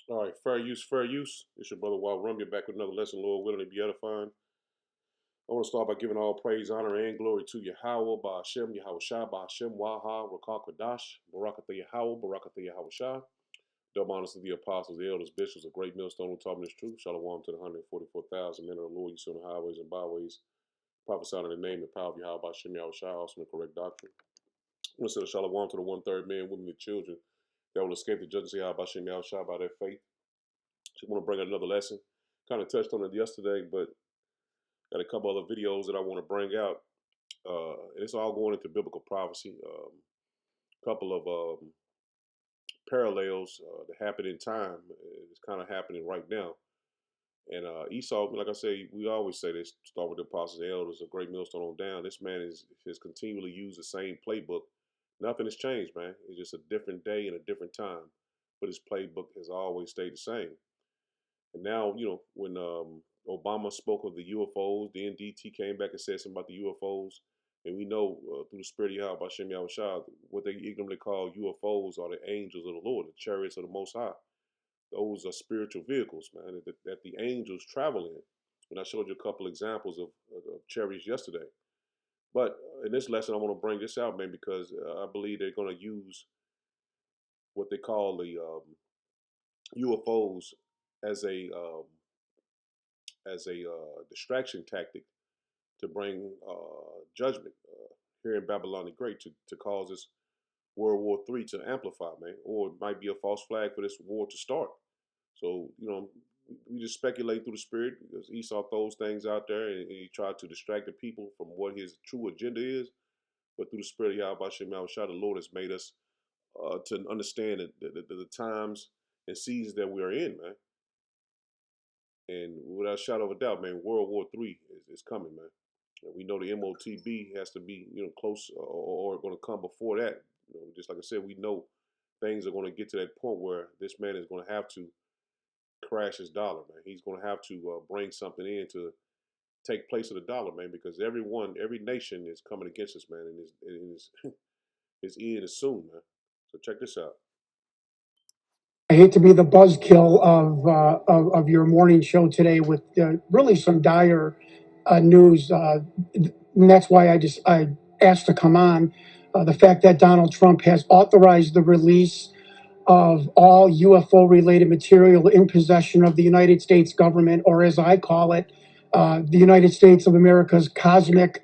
All right, fair use, fair use. It's your brother Wild Rum. You're back with another lesson, Lord willing, to be edifying. I want to start by giving all praise, honor, and glory to Yahweh, Ba'ashem, Yahweh Shah, Ba'ashem, Waha, Rakakadash, Barakatha Yahweh, Barakatha Yahweh Shah. Double honors to the apostles, the elders, bishops, a great millstone who taught me this truth. Shalom to the 144,000 men of the Lord, you see on the highways and byways. Prophesied in the name and power of Yahweh, Ba'ashem, Yahweh Shah, also in the correct doctrine. I want to say the Shalom to the one-third men, women, and children that will escape the judgment of Yahweh, Ba'ashem, Yahweh Shah by their faith. Just want to bring out another lesson. Kind of touched on it yesterday, but got a couple other videos that I want to bring out. And it's all going into biblical prophecy. Couple of parallels that happen in time. It's kind of happening right now. And Esau, like I say, we always say this, start with the apostles and elders, a great millstone on down. This man has continually used the same playbook. Nothing has changed, man. It's just a different day and a different time. But his playbook has always stayed the same. And now, when Obama spoke of the UFOs, the NDT came back and said something about the UFOs. And we know through the spirit of Yahweh, Bashem Yahweh Shah, what they ignorantly call UFOs are the angels of the Lord, the chariots of the Most High. Those are spiritual vehicles, man, that the angels travel in. And I showed you a couple examples of chariots yesterday. But in this lesson, I want to bring this out, man, because I believe they're going to use what they call the UFOs as a distraction tactic to bring judgment here in Babylon the Great to cause this World War III to amplify, man, or it might be a false flag for this war to start. So, we just speculate through the spirit because Esau throws things out there and he tried to distract the people from what his true agenda is. But through the spirit of Yahweh Shem Shah, the Lord has made us to understand the times and seasons that we are in, man. And without a shadow of a doubt, man, World War III is coming, man. And we know the MOTB has to be, close or going to come before that. Just like I said, we know things are going to get to that point where this man is going to have to crash his dollar, man. He's going to have to bring something in to take place of the dollar, man, because every nation is coming against us, man, and his end is soon, man. So check this out. I hate to be the buzzkill of your morning show today with really some dire news, and that's why I asked to come on. The fact that Donald Trump has authorized the release of all UFO related material in possession of the United States government, or as I call it, the United States of America's cosmic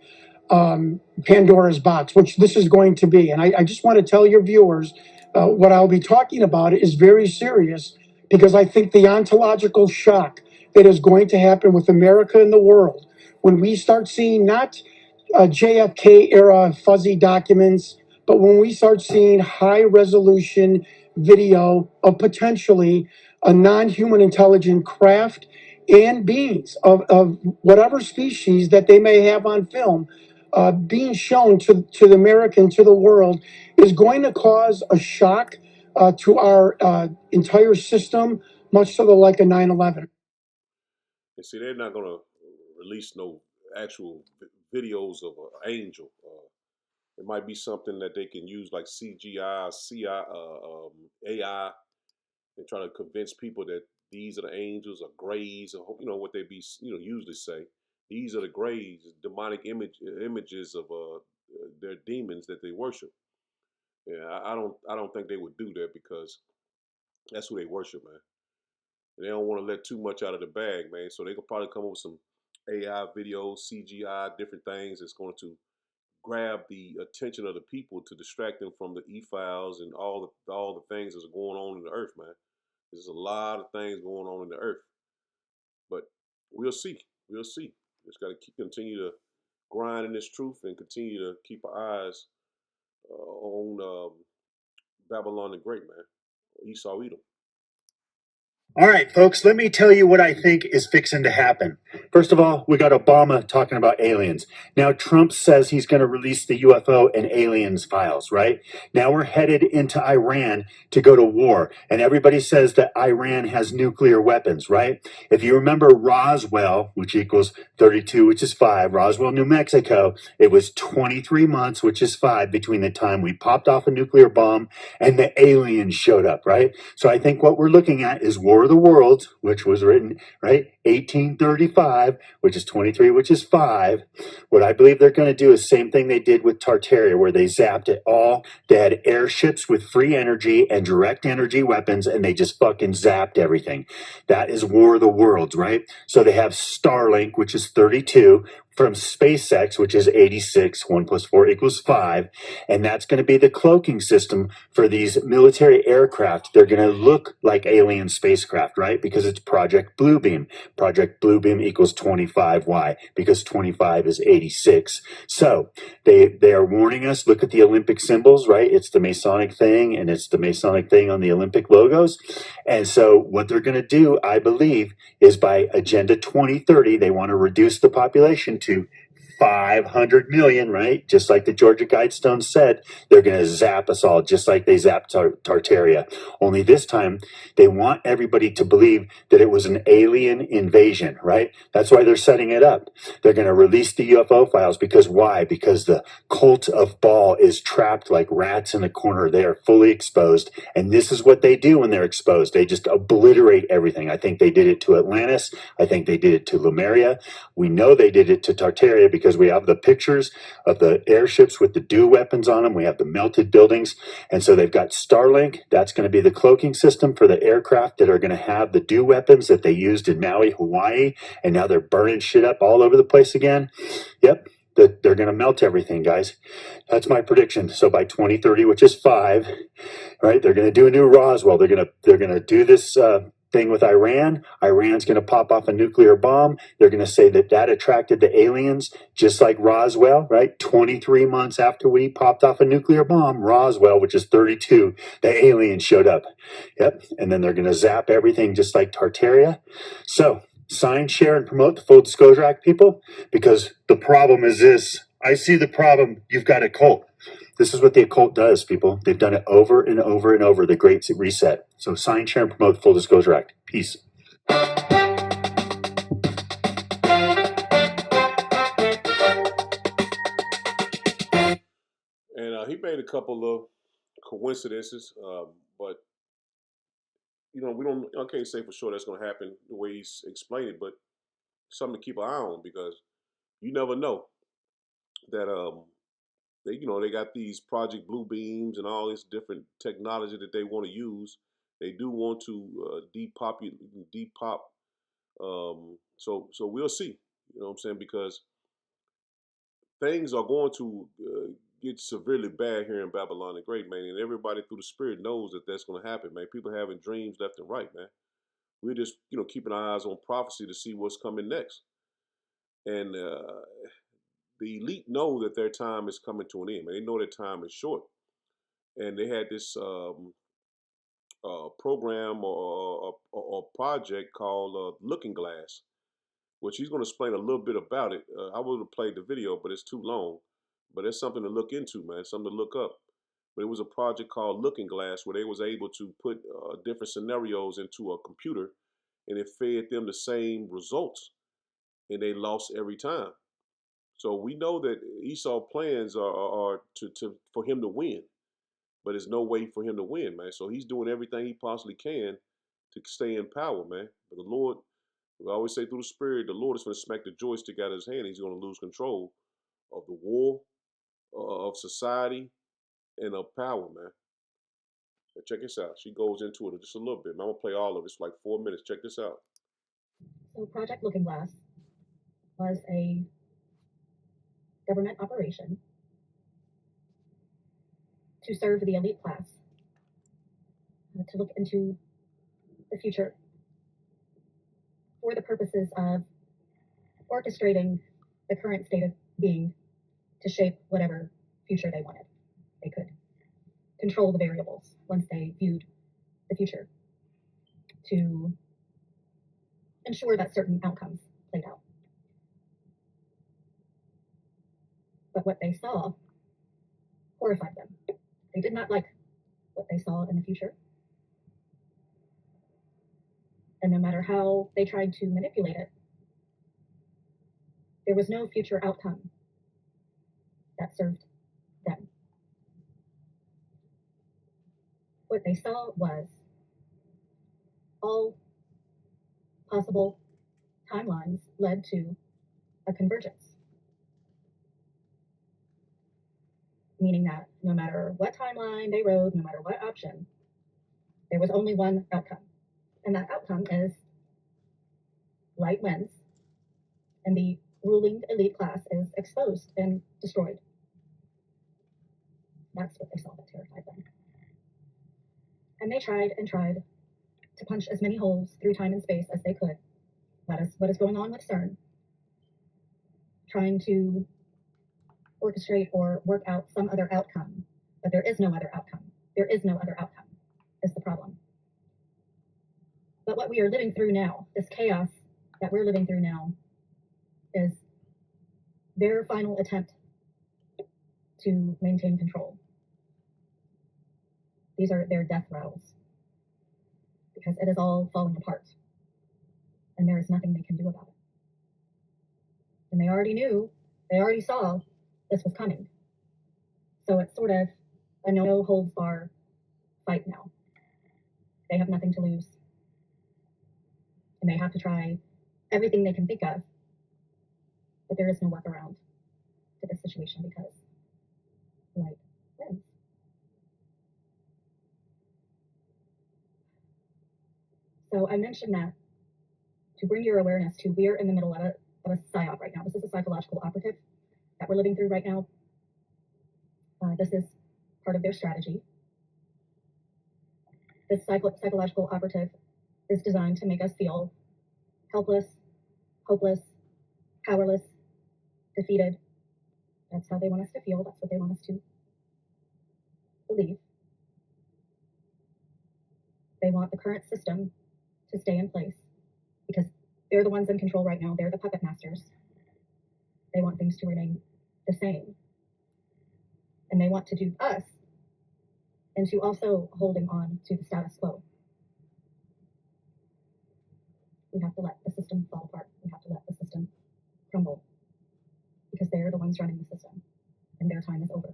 Pandora's box, which this is going to be. And I just want to tell your viewers what I'll be talking about is very serious because I think the ontological shock that is going to happen with America and the world when we start seeing not JFK era fuzzy documents, but when we start seeing high resolution video of potentially a non human intelligent craft and beings of whatever species that they may have on film being shown to the American, to the world, is going to cause a shock to our entire system, much to the like of 9/11. And see, they're not going to release no actual videos of an angel. It might be something that they can use like CGI, AI, and try to convince people that these are the angels or grays, or what they be usually say. These are the grays, demonic images of their demons that they worship. Yeah, I don't think they would do that because that's who they worship, man. And they don't want to let too much out of the bag, man. So they could probably come up with some AI videos, CGI, different things that's going to grab the attention of the people to distract them from the e-files and all the things that's going on in the earth, man. There's a lot of things going on in the earth, but we'll see. We'll see. Just got to continue to grind in this truth and continue to keep our eyes on Babylon the Great, man. Esau Edom. All right, folks, let me tell you what I think is fixing to happen. First of all, we got Obama talking about aliens. Now, Trump says he's going to release the UFO and aliens files, right? Now we're headed into Iran to go to war. And everybody says that Iran has nuclear weapons, right? If you remember Roswell, which equals 32, which is 5, Roswell, New Mexico, it was 23 months, which is 5, between the time we popped off a nuclear bomb and the aliens showed up, right? So I think what we're looking at is War of the Worlds, which was written, right, 1835, which is 23, which is 5. What I believe they're going to do is same thing they did with Tartaria, where they zapped it all. They had airships with free energy and direct energy weapons, and they just fucking zapped everything. That is War of the Worlds, right? So they have Starlink, which is 32, from SpaceX, which is 86, 1 plus 4 equals 5. And that's going to be the cloaking system for these military aircraft. They're going to look like alien spacecraft, right? Because it's Project Bluebeam. Project Bluebeam equals 25. Why? Because 25 is 86. So they are warning us, look at the Olympic symbols, right? It's the Masonic thing, and it's the Masonic thing on the Olympic logos. And so what they're going to do, I believe, is by Agenda 2030, they want to reduce the population to 500 million, right? Just like the Georgia Guidestones said, they're going to zap us all, just like they zapped Tartaria. Only this time, they want everybody to believe that it was an alien invasion, right? That's why they're setting it up. They're going to release the UFO files because why? Because the cult of Baal is trapped like rats in a corner. They are fully exposed. And this is what they do when they're exposed. They just obliterate everything. I think they did it to Atlantis. I think they did it to Lemuria. We know they did it to Tartaria because we have the pictures of the airships with the dew weapons on them. We have the melted buildings. And so they've got Starlink. That's going to be the cloaking system for the aircraft that are going to have the dew weapons that they used in Maui, Hawaii. And now they're burning shit up all over the place again. Yep. They're going to melt everything, guys. That's my prediction. So by 2030, which is 5, right? They're going to do a new Roswell. They're going to do this thing with Iran. Iran's going to pop off a nuclear bomb. They're going to say that that attracted the aliens, just like Roswell, right? 23 months after we popped off a nuclear bomb, Roswell, which is 32, the aliens showed up. Yep. And then they're going to zap everything just like Tartaria. So sign, share, and promote the Full Disclosure Act, people, because the problem is this. I see the problem. You've got a cult. This is what the occult does, people. They've done it over and over and over, the Great Reset. So sign, share, and promote the Full Disclosure Act. Peace. And he made a couple of coincidences, but we don't. I can't say for sure that's going to happen the way he's explained it, but something to keep an eye on because you never know that they got these Project Blue Beams and all this different technology that they want to use. They do want to depop. So we'll see. You know what I'm saying? Because things are going to get severely bad here in Babylon the Great, man. And everybody through the Spirit knows that that's going to happen, man. People having dreams left and right, man. We're just keeping our eyes on prophecy to see what's coming next. And the elite know that their time is coming to an end, man. They know their time is short. And they had this program or project called Looking Glass, which he's going to explain a little bit about it. I would have played the video, but it's too long. But it's something to look into, man. Something to look up. But it was a project called Looking Glass where they was able to put different scenarios into a computer, and it fed them the same results, and they lost every time. So we know that Esau plans are to for him to win, but there's no way for him to win, man. So he's doing everything he possibly can to stay in power, man. But the Lord, we always say through the Spirit, the Lord is going to smack the joystick out of his hand. He's going to lose control of the war, of society, and of power, man. Now check this out. She goes into it just a little bit. I'm going to play all of it. It's like 4 minutes. Check this out. So Project Looking Glass was a government operation to serve the elite class, to look into the future for the purposes of orchestrating the current state of being to shape whatever future they wanted. They could control the variables once they viewed the future. to ensure that certain outcomes played out. But what they saw horrified them. They did not like what they saw in the future. And no matter how they tried to manipulate it, there was no future outcome that served them. What they saw was all possible timelines led to a convergence, meaning that no matter what timeline they rode, no matter what option, there was only one outcome. And that outcome is light wins, and the ruling elite class is exposed and destroyed. That's what they saw that terrified them. And they tried and tried to punch as many holes through time and space as they could. That is what is going on with CERN, trying to orchestrate or work out some other outcome. But there is no other outcome. There is no other outcome, is the problem. But what we are living through now, this chaos that we're living through now, is their final attempt to maintain control. These are their death rows, because it is all falling apart, and there is nothing they can do about it. And they already knew, they already saw this was coming. So it's sort of a no holds bar fight now. They have nothing to lose, and they have to try everything they can think of, but there is no workaround to this situation because light wins. So I mentioned that to bring your awareness to, we're in the middle of a psyop right now. This is a psychological operative that we're living through right now. This is part of their strategy. This psychological operative is designed to make us feel helpless, hopeless, powerless, defeated. That's how they want us to feel. That's what they want us to believe. They want the current system to stay in place because they're the ones in control right now. They're the puppet masters. They want things to remain the same. And they want to do us into also holding on to the status quo. We have to let the system fall apart. We have to let the system crumble because they're the ones running the system and their time is over.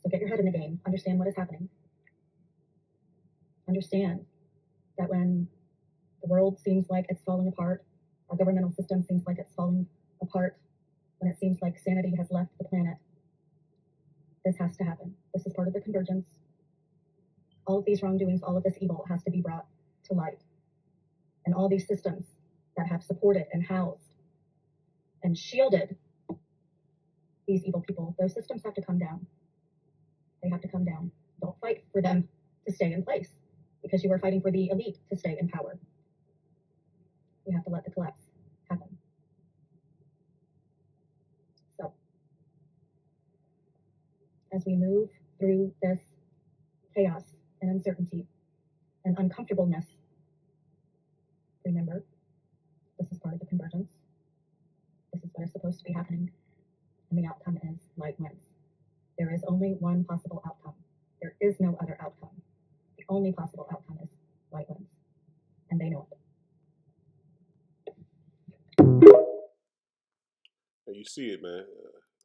So get your head in the game. Understand what is happening. Understand that when the world seems like it's falling apart, our governmental system seems like it's falling apart, when it seems like sanity has left the planet, this has to happen. This is part of the convergence. All of these wrongdoings, all of this evil has to be brought to light. And all these systems that have supported and housed and shielded these evil people, those systems have to come down. They have to come down. Don't fight for them to stay in place because you are fighting for the elite to stay in power. We have to let the collapse happen. So, as we move through this chaos and uncertainty and uncomfortableness, remember, this is part of the convergence. This is what is supposed to be happening. And the outcome is light wins. There is only one possible outcome. There is no other outcome. The only possible outcome is light wins. And they know it. And you see it, man.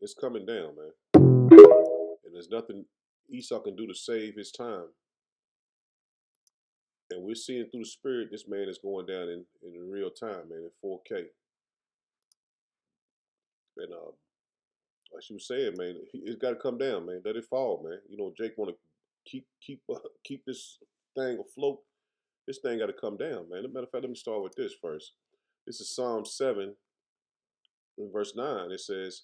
It's coming down, man. And there's nothing Esau can do to save his time. And we're seeing through the spirit, this man is going down in real time, man, in 4K. And like she was saying, man, it's got to come down, man. Let it fall, man. You know, Jake want to keep this thing afloat. This thing got to come down, man. As a matter of fact, let me start with this first. This is Psalm 7, in verse 9. It says,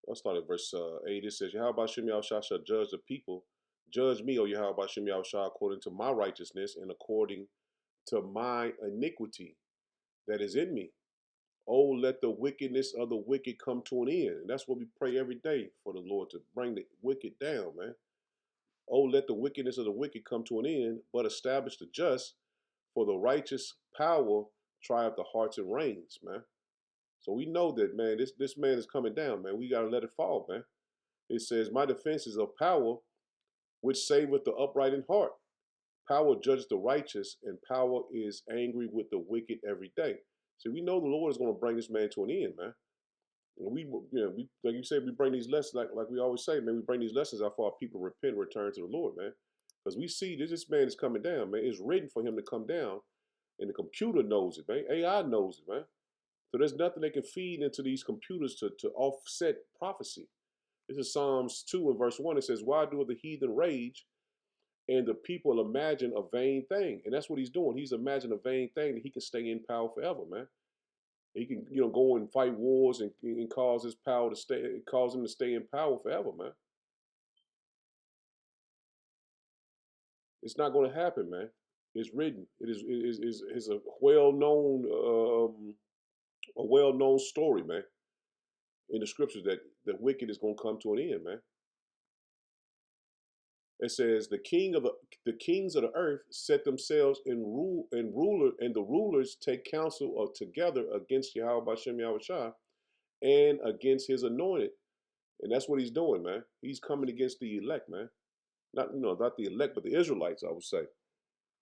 I'll start at verse 8. It says, Yahweh Shem Yahushua shall judge the people. Judge me, O Yahweh Shem Yahushua, according to my righteousness and according to my iniquity that is in me. Oh, let the wickedness of the wicked come to an end. And that's what we pray every day for the Lord to bring the wicked down, man. Oh, let the wickedness of the wicked come to an end, but establish the just, for the righteous power trieth the hearts and reins, man. So we know that, man, this man is coming down, man. We gotta let it fall, man. It says, my defense is of power, which saveth the upright in heart. Power judges the righteous, and power is angry with the wicked every day. See, we know the Lord is going to bring this man to an end, man. And we like you said, we bring these lessons, like we always say, man. We bring these lessons out for our people to repent, and return to the Lord, man. Because we see this man is coming down, man. It's written for him to come down, and the computer knows it, man. AI knows it, man. So there's nothing they can feed into these computers to offset prophecy. This is Psalms 2 and verse 1. It says, why do the heathen rage and the people imagine a vain thing? And that's what he's doing. He's imagining a vain thing that he can stay in power forever, man. He can, go and fight wars and cause his power to stay, cause him to stay in power forever, man. It's not going to happen, man. It's written. It is a well known story, man, in the scriptures that the wicked is going to come to an end, man. It says the kings of the earth set themselves in ruler, and the rulers take counsel together against Yahweh Bashem Yahushua and against his anointed. And that's what he's doing, man. He's coming against the elect, man. Not the elect, but the Israelites, I would say.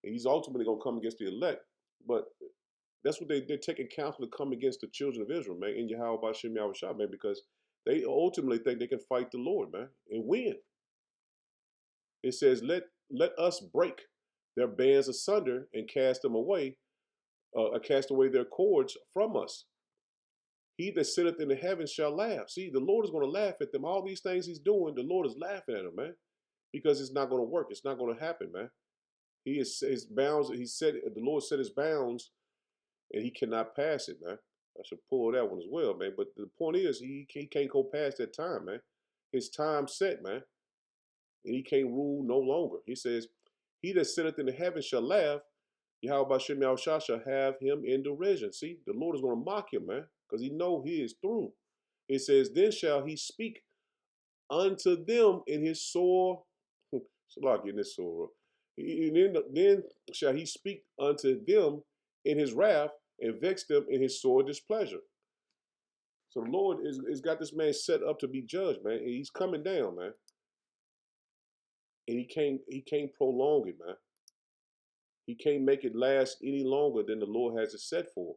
And he's ultimately gonna come against the elect. But that's what they're taking counsel to come against the children of Israel, man, in Yahweh Bashem Yahushua, man, because they ultimately think they can fight the Lord, man, and win. It says, let us break their bands asunder and cast them away, cast away their cords from us. He that sitteth in the heavens shall laugh. See, the Lord is going to laugh at them. All these things he's doing, the Lord is laughing at him, man, because it's not going to work. It's not going to happen, man. He is his bounds. He said the Lord set his bounds, and he cannot pass it, man. I should pull that one as well, man. But the point is, he can't go past that time, man. His time set, man, and he can't rule no longer. He says, he that sitteth in the heavens shall laugh. Yahweh Shem Yahushua shall have him in derision. See, the Lord is going to mock him, man, because he know he is through. It says, then shall he speak unto them in his sore, Salaki in this sore. Then shall he speak unto them in his wrath and vex them in his sore displeasure. So the Lord is got this man set up to be judged, man. And he's coming down, man. And he can't prolong it, man. He can't make it last any longer than the Lord has it set for.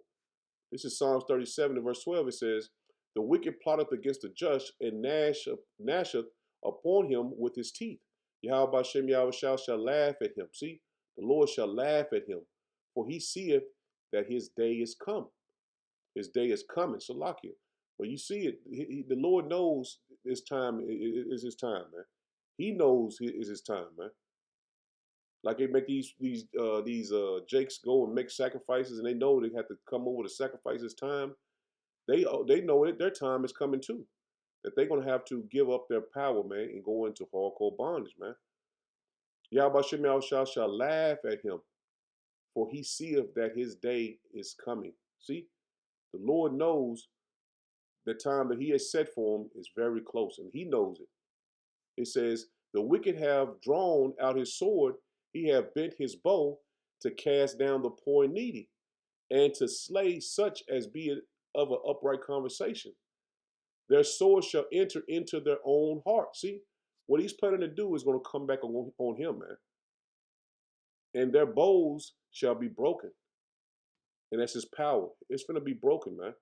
This is Psalms 37 and verse 12. It says, the wicked plotteth against the just and gnasheth upon him with his teeth. Yahweh Shem Yahushua shall laugh at him. See, the Lord shall laugh at him, for he seeth that his day is come. His day is coming, Salakia. But you see it, the Lord knows his time is his time, man. He knows it is his time, man. Like they make these jakes go and make sacrifices, and they know they have to come over to sacrifice this time. They know it. Their time is coming too. That they're gonna have to give up their power, man, and go into hardcore bondage, man. Yahweh Shem Yahushua shall laugh at him, for he seeth that his day is coming. See, the Lord knows the time that he has set for him is very close, and he knows it. It says, the wicked have drawn out his sword, he have bent his bow to cast down the poor and needy, and to slay such as be of an upright conversation. Their sword shall enter into their own heart. See, what he's planning to do is going to come back on him, man. And their bows shall be broken. And that's his power. It's going to be broken, man.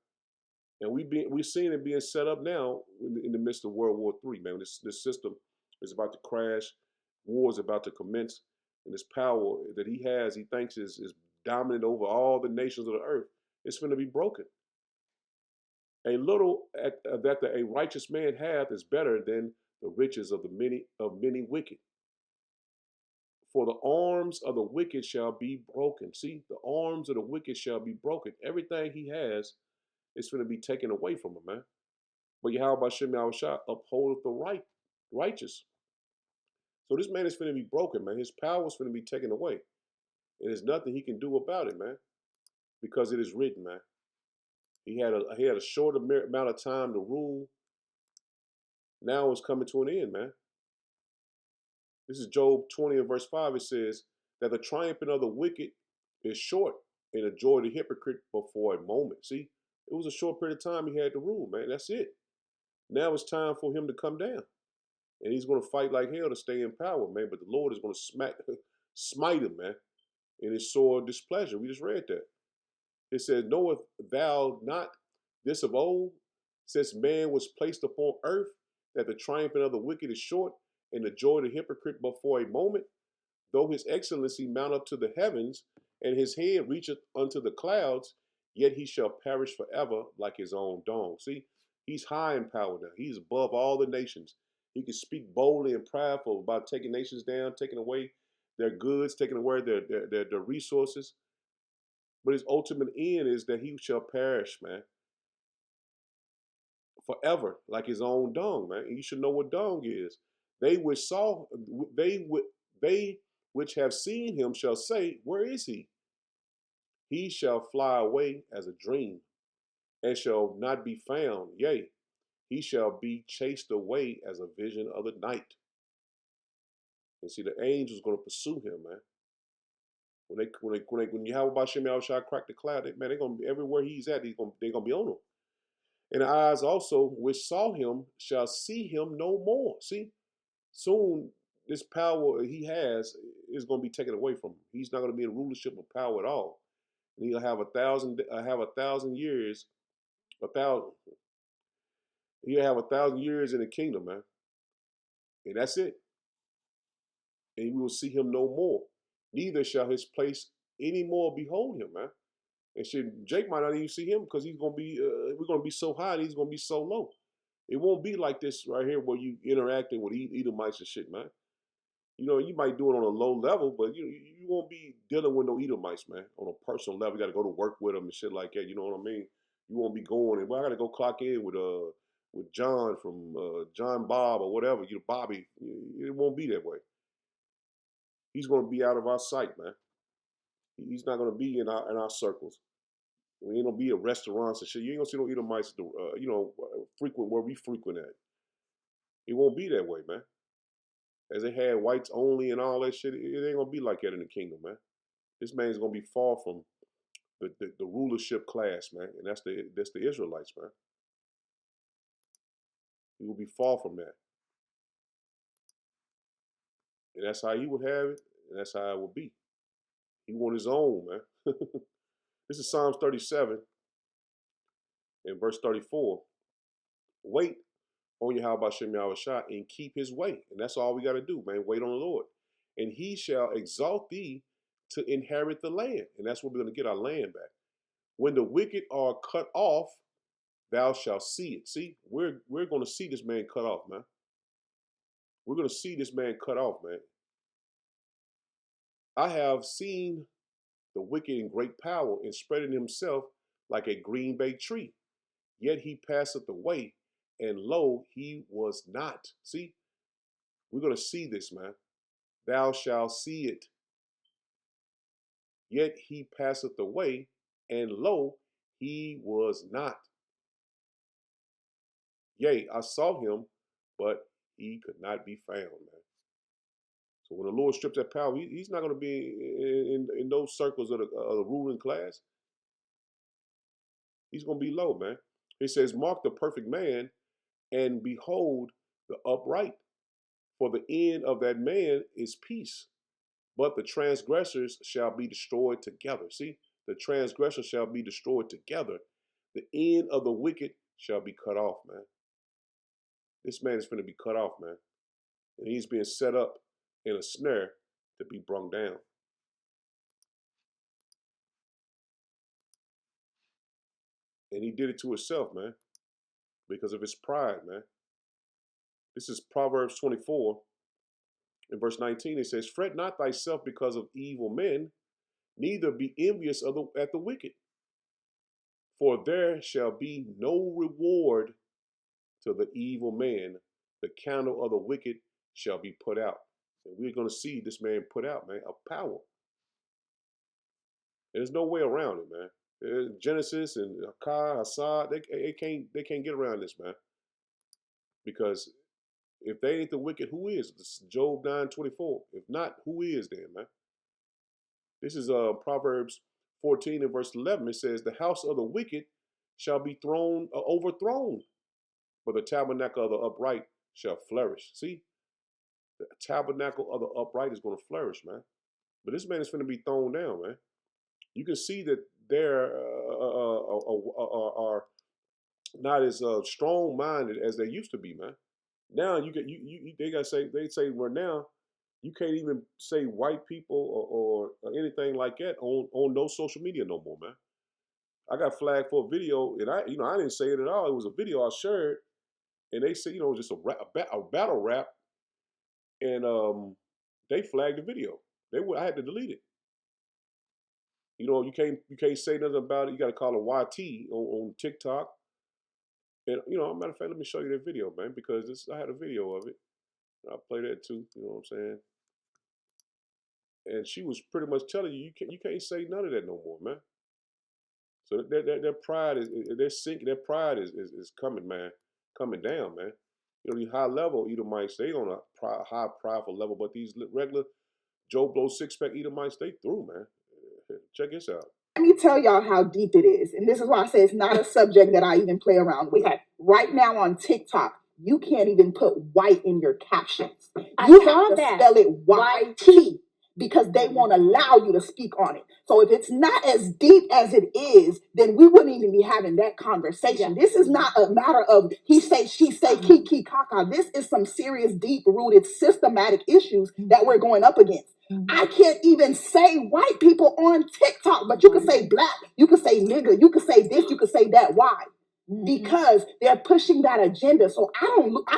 And we're seeing it being set up now in the midst of World War III, man. This system is about to crash. War is about to commence. And this power that he has, he thinks is dominant over all the nations of the earth. It's going to be broken. A little that a righteous man hath is better than the riches of many wicked. For the arms of the wicked shall be broken. See, the arms of the wicked shall be broken. Everything he has is going to be taken away from him, man. But Yahweh Shem Yahushua upholdeth the righteous. So this man is going to be broken, man. His power is going to be taken away. And there's nothing he can do about it, man. Because it is written, man. He had a short amount of time to rule. Now it's coming to an end, man. This is Job 20 and verse 5. It says that the triumphing of the wicked is short and the joy of the hypocrite but for a moment. See, it was a short period of time he had to rule, man. That's it. Now it's time for him to come down. And he's going to fight like hell to stay in power, man. But the Lord is going to smite him, man, in his sore displeasure. We just read that. It says, knoweth thou not this of old, since man was placed upon earth, that the triumphing of the wicked is short, and the joy of the hypocrite but for a moment? Though his excellency mount up to the heavens, and his head reacheth unto the clouds, yet he shall perish forever like his own dong. See, he's high in power now. He's above all the nations. He can speak boldly and prideful about taking nations down, taking away their goods, taking away their resources. But his ultimate end is that he shall perish, man, forever, like his own dung, man. And you should know what dung is. They which saw, they which have seen him shall say, where is he? He shall fly away as a dream, and shall not be found. Yea, he shall be chased away as a vision of the night. And see, the angels going to pursue him, man. When Yahweh Shem shall crack the cloud, man, they're gonna be everywhere he's at. They're gonna be on him. And the eyes also which saw him shall see him no more. See, soon this power he has is going to be taken away from him. He's not going to be in rulership of power at all. And he'll have a thousand years, a thousand. He'll have 1,000 years in the kingdom, man, and that's it. And we will see him no more. Neither shall his place any more behold him, man. And shit, Jake might not even see him because he's gonna be. We're gonna be so high, and he's gonna be so low. It won't be like this right here where you interacting with Edomites and shit, man. You know, you might do it on a low level, but you won't be dealing with no Edomites, man, on a personal level. You got to go to work with them and shit like that. You know what I mean? You won't be going and well, I got to go clock in with John from John Bob or whatever. You know, Bobby. It won't be that way. He's going to be out of our sight, man. He's not going to be in our circles. We ain't gonna be at restaurants and shit. You ain't gonna see no Edomites, frequent where we frequent at. It won't be that way, man. As they had whites only and all that shit, it ain't gonna be like that in the kingdom, man. This man's gonna be far from the rulership class, man, and that's the Israelites, man. He will be far from that, and that's how he would have it, and that's how it would be. He want his own, man. This is Psalms 37 and verse 34. Wait on Yahweh Shem Shah and keep his way, and that's all we got to do, man. Wait on the Lord, and He shall exalt thee to inherit the land, and that's where we're gonna get our land back. When the wicked are cut off, thou shalt see it. See, we're going to see this man cut off, man. We're going to see this man cut off, man. I have seen the wicked in great power and spreading himself like a green bay tree. Yet he passeth away, and lo, he was not. See, we're going to see this, man. Thou shalt see it. Yet he passeth away, and lo, he was not. Yea, I saw him, but he could not be found, man. So when the Lord strips that power, he's not going to be in those circles of the ruling class. He's going to be low, man. He says, mark the perfect man and behold the upright. For the end of that man is peace, but the transgressors shall be destroyed together. See, the transgressors shall be destroyed together. The end of the wicked shall be cut off, man. This man is going to be cut off, man. And he's being set up in a snare to be brung down. And he did it to himself, man, because of his pride, man. This is Proverbs 24 in verse 19. It says, fret not thyself because of evil men, neither be envious at the wicked. For there shall be no reward to the evil man. The candle of the wicked shall be put out. And we're going to see this man put out, man, of power. There's no way around it, man. Genesis and Akkad, Hassad, they can't get around this, man. Because If they ain't the wicked, who is? This is Job 9:24. If not, who is then, man? This is Proverbs 14 and verse 11. It says, "The house of the wicked shall be overthrown, but the tabernacle of the upright shall flourish." See, the tabernacle of the upright is going to flourish, man. But this man is going to be thrown down, man. You can see that they're are not as strong-minded as they used to be, man. Now they gotta say well now you can't even say white people or anything like that on no social media no more, man. I got flagged for a video and I didn't say it at all. It was a video I shared and they said just a battle rap and they flagged the video. I had to delete it. You can't say nothing about it. You got to call it YT on TikTok. And matter of fact, let me show you that video, man, because I had a video of it. I'll play that too. You know what I'm saying? And she was pretty much telling you can't say none of that no more, man. So their pride they're sinking. Their pride is coming, man, coming down, man. These high level Edomites, they on a high prideful level, but these regular Joe Blow six pack Edomites, they through, man. Check this out. Let me tell y'all how deep it is. And this is why I say it's not a subject that I even play around with. Okay. Right now on TikTok, you can't even put white in your captions. You have to spell it YT because they won't allow you to speak on it. So if it's not as deep as it is, then we wouldn't even be having that conversation. Yeah. This is not a matter of he say, she say, kiki, kaka. This is some serious, deep-rooted, systematic issues that we're going up against. I can't even say white people on TikTok, but you can say black, you can say nigga, you can say this, you can say that. Why? Because they're pushing that agenda. So I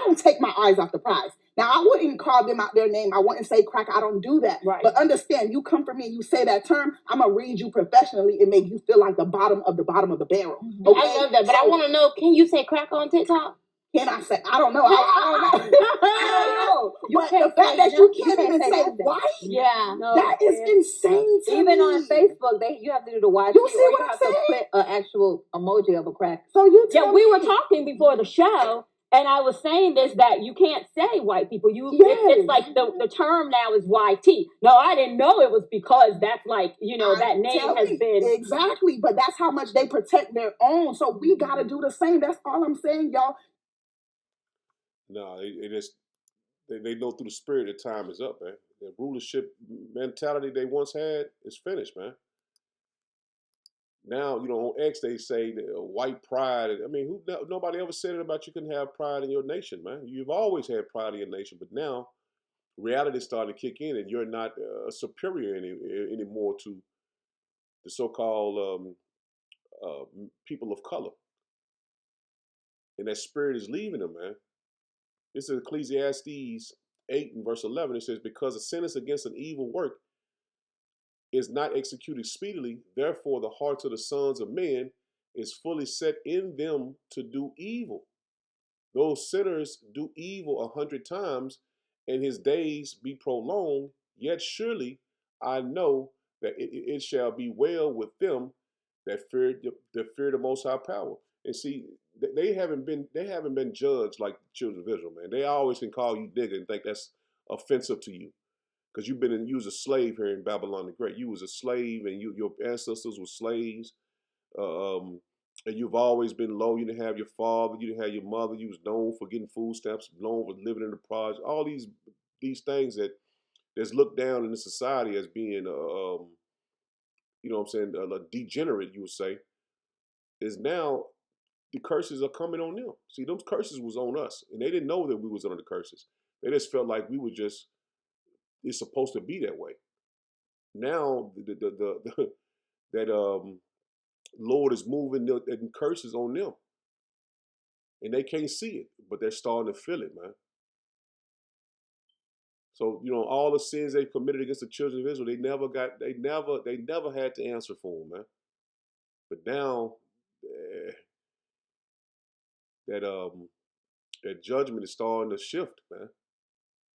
don't take my eyes off the prize. Now I wouldn't call them out their name. I wouldn't say crack. I don't do that. Right. But understand, you come for me and you say that term, I'm gonna read you professionally and make you feel like the bottom of the barrel. Okay? I love that, but I want to know: can you say crack on TikTok? Can I say? I don't know. I don't know. I don't know. But the fact that you can't even say white, that is insane to even me. on Facebook, you have to do the YT. You see what I'm saying? You have to put an actual emoji of a crack. So you tell we were talking before the show, and I was saying this that you can't say white people. It's like the term now is YT. No, I didn't know it was because that's like that name has been exactly. But that's how much they protect their own. So we got to do the same. That's all I'm saying, y'all. No, they know through the spirit that time is up, man. The rulership mentality they once had is finished, man. Now, on X they say white pride. I mean, nobody ever said it about you can have pride in your nation, man. You've always had pride in your nation, but now reality is starting to kick in, and you're not superior anymore to the so-called people of color, and that spirit is leaving them, man. This is Ecclesiastes 8 and verse 11. It says, "Because a sentence against an evil work is not executed speedily, therefore the hearts of the sons of men is fully set in them to do evil. Those sinners do evil 100 times, and his days be prolonged. Yet surely I know that it shall be well with them that fear the Most High Power." And see, they haven't been judged like the children of Israel, man. They always can call you nigga and think that's offensive to you. Because you was a slave here in Babylon the Great. You was a slave, and your ancestors were slaves. And you've always been low. You didn't have your father. You didn't have your mother. You was known for getting food stamps, known for living in the project. All these things that's looked down in the society as being, a degenerate, you would say, is now the curses are coming on them. See, those curses was on us, and they didn't know that we was under the curses. They just felt like we were just, it's supposed to be that way. Now that Lord is moving the curses on them, and they can't see it, but they're starting to feel it, man. So all the sins they committed against the children of Israel, they never had to answer for them, man. But now that judgment is starting to shift, man.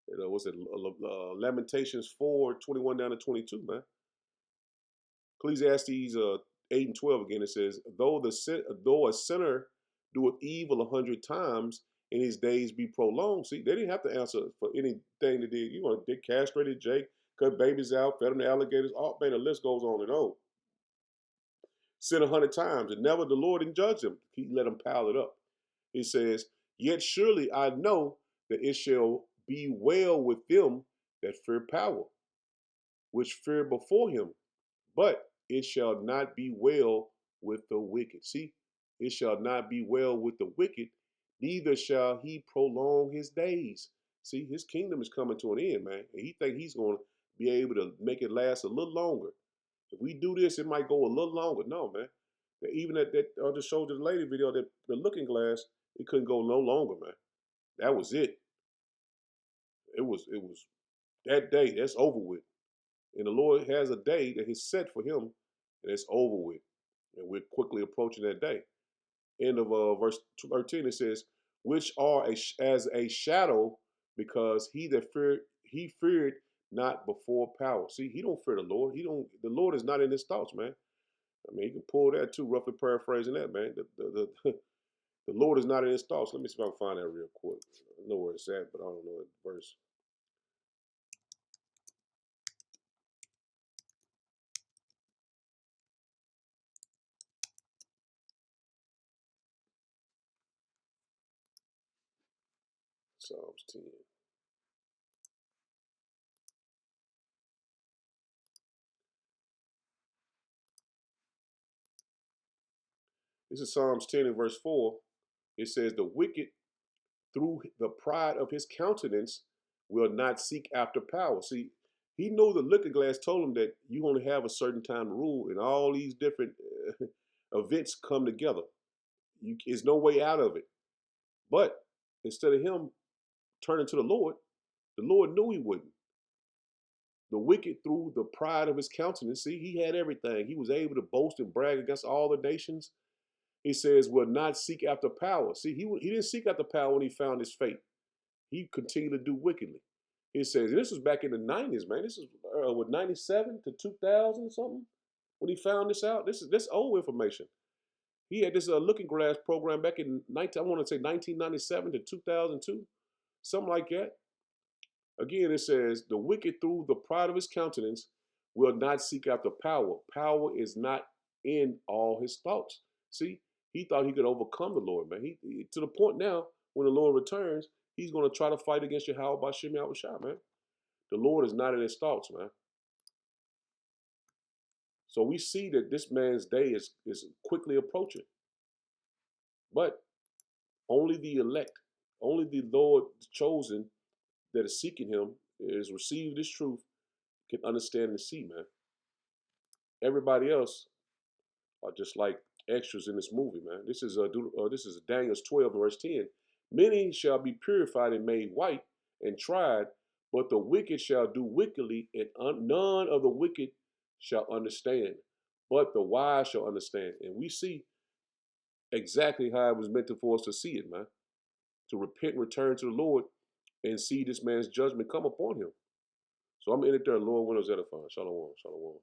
What's it? Lamentations 4:21 down to 22, man. Ecclesiastes 8 and 12 again. It says, though a sinner doeth evil 100 times, and his days be prolonged. See, they didn't have to answer for anything they did. You know, they castrated Jake, cut babies out, fed them to alligators. Oh, man, the list goes on and on. Sin 100 times, and never the Lord didn't judge him. He let him pile it up. He says, "Yet surely I know that it shall be well with them that fear power, which fear before him. But it shall not be well with the wicked." See, it shall not be well with the wicked, neither shall he prolong his days. See, his kingdom is coming to an end, man. And he think he's going to be able to make it last a little longer. If we do this, it might go a little longer. No, man. Even at that, I just showed you the lady video, that the looking glass, it couldn't go no longer, man. That was it. It was that day. That's over with. And the Lord has a day that He's set for him, and it's over with. And we're quickly approaching that day. End of verse 13, it says, "Which are as a shadow, because he feared not before power." See, he don't fear the Lord. He don't. The Lord is not in his thoughts, man. I mean, you can pull that too, roughly paraphrasing that, man. The Lord is not in his thoughts. Let me see if I can find that real quick. I know where it's at, but I don't know the verse. Psalms 10. This is Psalms 10 and verse 4. It says, "The wicked through the pride of his countenance will not seek after power." See, he know the looking glass told him that you only have a certain time to rule, and all these different events come together. There's no way out of it. But instead of him turning to the Lord knew he wouldn't. The wicked through the pride of his countenance. See, he had everything. He was able to boast and brag against all the nations. He says, "Will not seek after power." See, he didn't seek after power when he found his fate. He continued to do wickedly. It says, this was back in the 90s, man. This is what, 97 to 2000 something when he found this out. This old information. He had this looking glass program back in I want to say 1997 to 2002, something like that. Again, it says, "The wicked through the pride of his countenance will not seek after power." Power is not in all his thoughts. See, he thought he could overcome the Lord, man. He to the point now, when the Lord returns, he's going to try to fight against Yahweh by Shem Yahushua, man. The Lord is not in his thoughts, man. So we see that this man's day is quickly approaching. But only the elect, only the Lord chosen that is seeking him, is received this truth, can understand and see, man. Everybody else are just like extras in this movie, man. This is Daniel's 12 verse 10. "Many shall be purified and made white and tried, but the wicked shall do wickedly, and none of the wicked shall understand, but the wise shall understand." And we see exactly how it was meant for us to see it, man. To repent and return to the Lord and see this man's judgment come upon him. So I'm in it there, Lord, when it was edifying. Shalom, shalom.